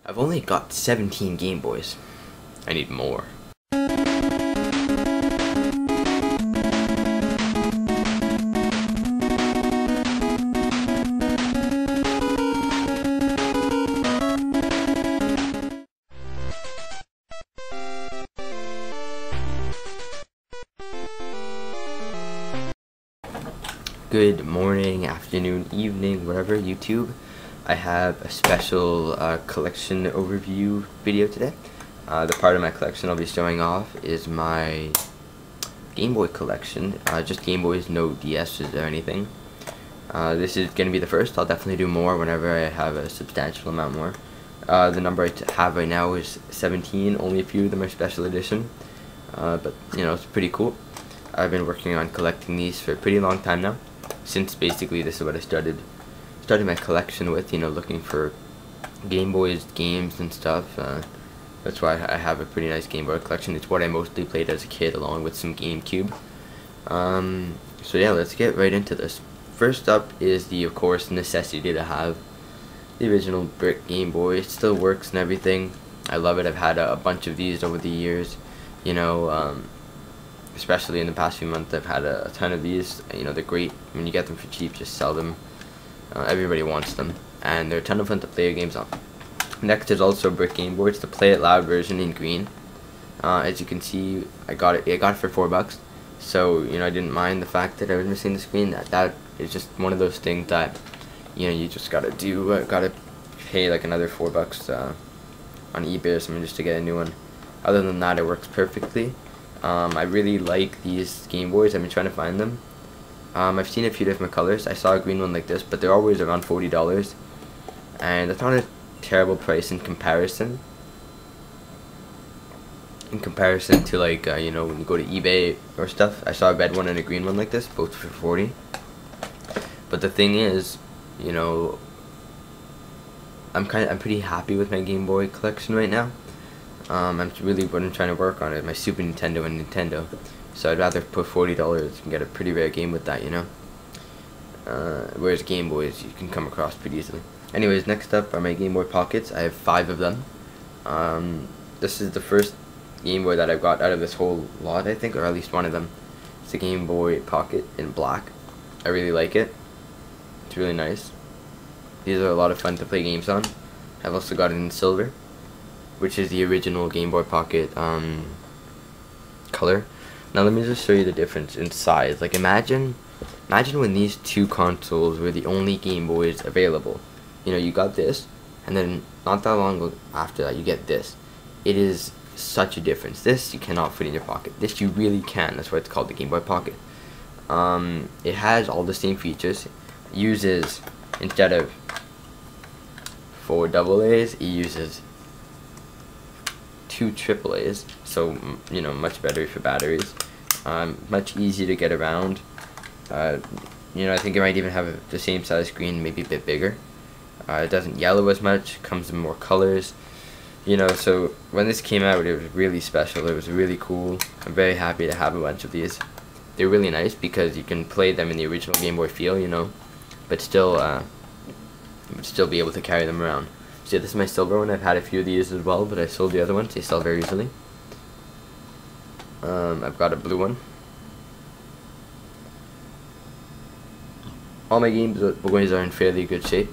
I've only got 17 Game Boys. I need more. Good morning, afternoon, evening, wherever, YouTube. I have a special collection overview video today. The part of my collection I'll be showing off is my Game Boy collection. Just Game Boys, no DS's or anything. This is going to be the first. I'll definitely do more whenever I have a substantial amount more. The number I have right now is 17. Only a few of them are special edition. But, you know, it's pretty cool. I've been working on collecting these for a pretty long time now. Since basically this is what I started my collection with, you know, looking for Game Boys games and stuff. That's why I have a pretty nice Game Boy collection. It's what I mostly played as a kid, along with some GameCube. So yeah, let's get right into this. First up is the, of course, necessity to have the original brick Game Boy. It still works and everything. I love it. I've had a bunch of these over the years, you know. Especially in the past few months, I've had a ton of these. You know, they're great. When you get them for cheap, just sell them. Everybody wants them, and they're a ton of fun to play your games on. Next is also Brick Game Boy. It's the Play It Loud version in green. As you can see, I got it for $4. So, you know, I didn't mind the fact that I was missing the screen. That is just one of those things that, you know, you just gotta do. Gotta pay like another $4 on eBay or something just to get a new one. Other than that, it works perfectly. I really like these Game Boys. I've been trying to find them. I've seen a few different colors. I saw a green one like this, but they're always around $40, and that's not a terrible price in comparison. In comparison to, like, you know, when you go to eBay or stuff. I saw a red one and a green one like this, both for $40. But the thing is, you know, I'm pretty happy with my Game Boy collection right now. I'm really trying to work on it, my Super Nintendo and Nintendo. So I'd rather put $40 and get a pretty rare game with that, you know. Whereas Game Boys, you can come across pretty easily. Anyways, next up are my Game Boy Pockets. I have 5 of them. This is the first Game Boy that I've got out of this whole lot, I think, or at least one of them. It's a Game Boy Pocket in black. I really like it. It's really nice. These are a lot of fun to play games on. I've also got it in silver, which is the original Game Boy Pocket color. Now let me just show you the difference in size. Like, imagine when these two consoles were the only Game Boys available. You know, you got this, and then not that long after that you get this. It is such a difference. This you cannot fit in your pocket. This you really can. That's why it's called the Game Boy Pocket. It has all the same features. It uses, instead of 4 AA's, it uses 2 AAA's, so, you know, much better for batteries. Much easier to get around. You know, I think it might even have the same size screen, maybe a bit bigger. It doesn't yellow as much, comes in more colors. You know, so when this came out, it was really special. It was really cool. I'm very happy to have a bunch of these. They're really nice because you can play them in the original Game Boy feel, you know, but still, you would still be able to carry them around. So this is my silver one. I've had a few of these as well, but I sold the other ones. They sell very easily. I've got a blue one. All my Game Boys are in fairly good shape.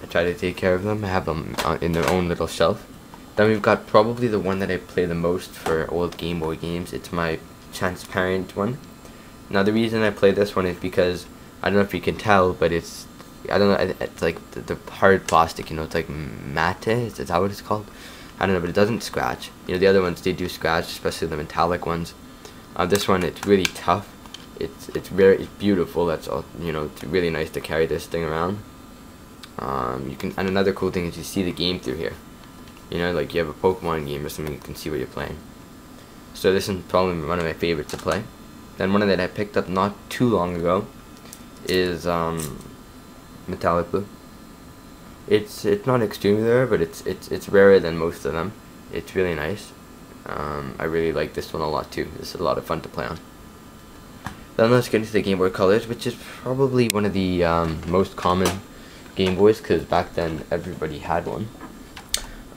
I try to take care of them. I have them in their own little shelf. Then we've got probably the one that I play the most for old Game Boy games. It's my transparent one. Now the reason I play this one is because, I don't know if you can tell, but it's, I don't know, it's like the hard plastic, you know, it's like matte, is that what it's called? I don't know, but it doesn't scratch. You know, the other ones, they do scratch, especially the metallic ones. This one, it's really tough. It's beautiful. That's all, you know, it's really nice to carry this thing around. You can, and another cool thing is you see the game through here. You know, like you have a Pokemon game or something, you can see what you're playing. So this is probably one of my favorites to play. Then one that I picked up not too long ago is metallic blue. It's not extremely rare, but it's rarer than most of them. It's really nice. I really like this one a lot too. This is a lot of fun to play on. Then let's get into the Game Boy Colors, which is probably one of the most common Game Boys, because back then everybody had one.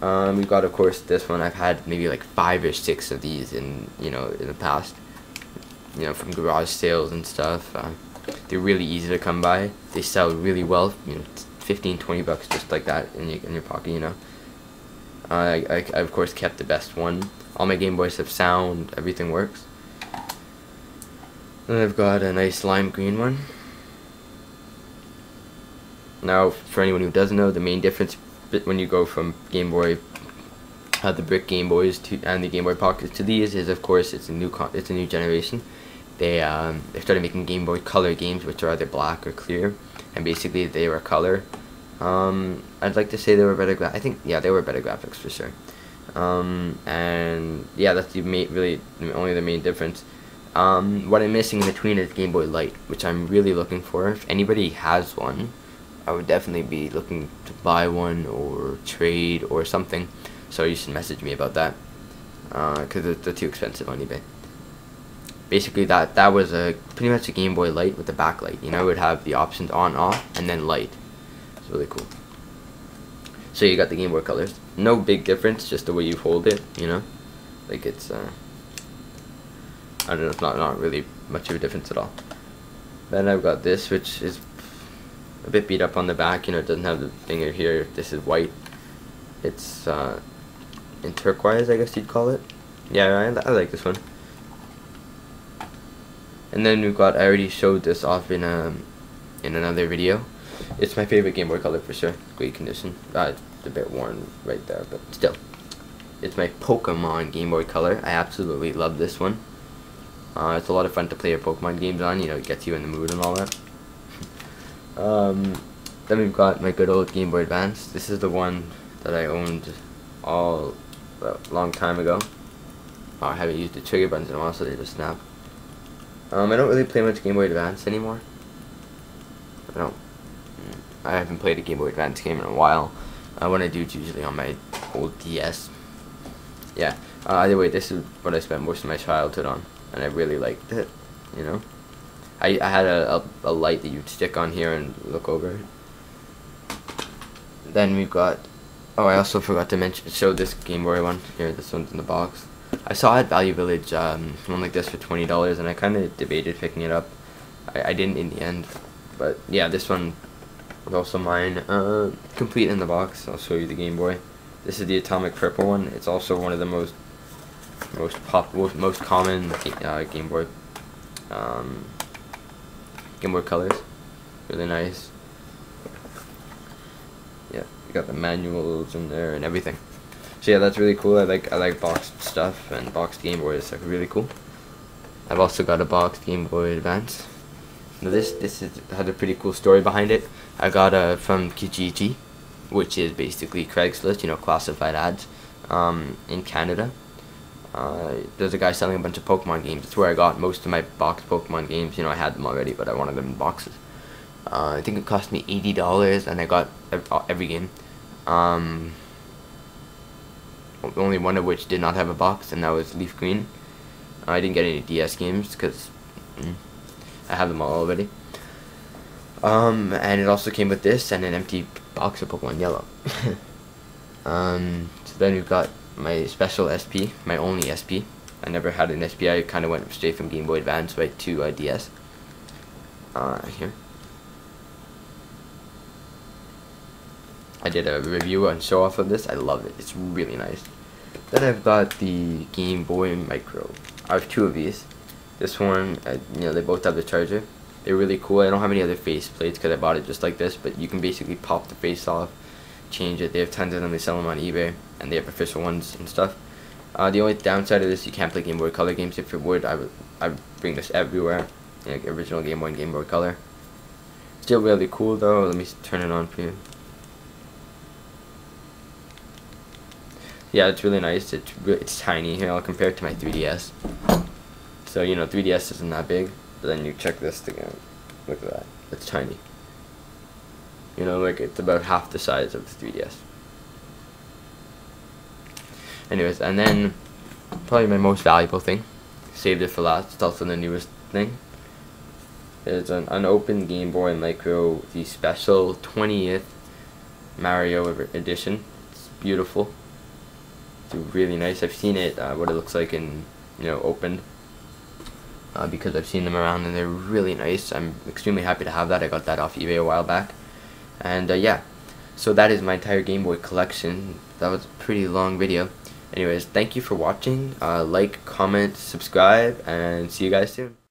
We got, of course, this one. I've had maybe like 5 or 6 of these in the past, from garage sales and stuff. They're really easy to come by. They sell really well, 15-20 bucks just like that in your pocket, I of course kept the best one. All my Game Boys have sound, everything works. Then I've got a nice lime green one. Now, for anyone who doesn't know, the main difference when you go from Game Boy, the brick Game Boys and the Game Boy Pockets to these is, of course, it's a new generation. They started making Game Boy Color games, which are either black or clear, and basically they were color. I'd like to say they were better. I think, yeah, they were better graphics for sure. And yeah, that's really only the main difference. What I'm missing in between is Game Boy Light, which I'm really looking for. If anybody has one, I would definitely be looking to buy one or trade or something. So you should message me about that, because they're too expensive on eBay. Basically, that was pretty much a Game Boy Light with the backlight. It would have the options on, off, and then light. It's really cool. So you got the Game Boy Colors. No big difference, just the way you hold it. Like it's I don't know, it's not really much of a difference at all. Then I've got this, which is a bit beat up on the back. It doesn't have the finger here. This is white. It's in turquoise, I guess you'd call it. Yeah, I like this one. And then we've got, I already showed this off in another video. It's my favorite Game Boy Color for sure. Great condition. It's a bit worn right there, but still. It's my Pokemon Game Boy Color. I absolutely love this one. It's a lot of fun to play your Pokemon games on. It gets you in the mood and all that. Then we've got my good old Game Boy Advance. This is the one that I owned a long time ago. I haven't used the trigger buttons in a while, so they just snap. I don't really play much Game Boy Advance anymore. I haven't played a Game Boy Advance game in a while. When I do, it's usually on my old DS. Yeah. Either way, this is what I spent most of my childhood on, and I really liked it. I had a light that you'd stick on here and look over it. Then we've got, I also forgot to show this Game Boy one. Here, this one's in the box. I saw at Value Village one like this for $20, and I kind of debated picking it up. I didn't in the end, but yeah, this one was also mine. Complete in the box. I'll show you the Game Boy. This is the Atomic Purple one. It's also one of the most common Game Boy colors. Really nice. Yeah, you got the manuals in there and everything. So yeah, that's really cool. I like boxed stuff, and boxed Game Boy is really cool. I've also got a boxed Game Boy Advance. Now this had a pretty cool story behind it. I got from Kijiji, which is basically Craigslist, classified ads, in Canada. There's a guy selling a bunch of Pokemon games. It's where I got most of my boxed Pokemon games. I had them already, but I wanted them in boxes. I think it cost me $80, and I got every game. Only one of which did not have a box, and that was Leaf Green. I didn't get any DS games because I have them all already. And it also came with this and an empty box of Pokemon Yellow. So then we've got my special SP, my only SP. I never had an SP. I kind of went straight from Game Boy Advance right to DS. Here. I did a review and show off of this. I love it. It's really nice. Then I've got the Game Boy Micro. I have 2 of these. This one, they both have the charger. They're really cool. I don't have any other face plates because I bought it just like this, but you can basically pop the face off, change it. They have tons of them. They sell them on eBay, and they have official ones and stuff. The only downside of this, you can't play Game Boy Color games. If it would, I would bring this everywhere. Like original Game Boy and Game Boy Color. Still really cool though. Let me turn it on for you. Yeah, it's really nice. It's tiny. Here, I'll compare it to my 3DS. So 3DS isn't that big, but then you check this thing out. Look at that. It's tiny. Like it's about half the size of the 3DS. Anyways, and then probably my most valuable thing, saved it for last. It's also the newest thing. It's an unopened Game Boy Micro, the special 20th Mario edition. It's beautiful. do really nice. I've seen it, what it looks like in, opened, because I've seen them around and they're really nice. I'm extremely happy to have that. I got that off eBay a while back. And yeah, so that is my entire Game Boy collection. That was a pretty long video. Anyways, thank you for watching. Like, comment, subscribe, and see you guys soon.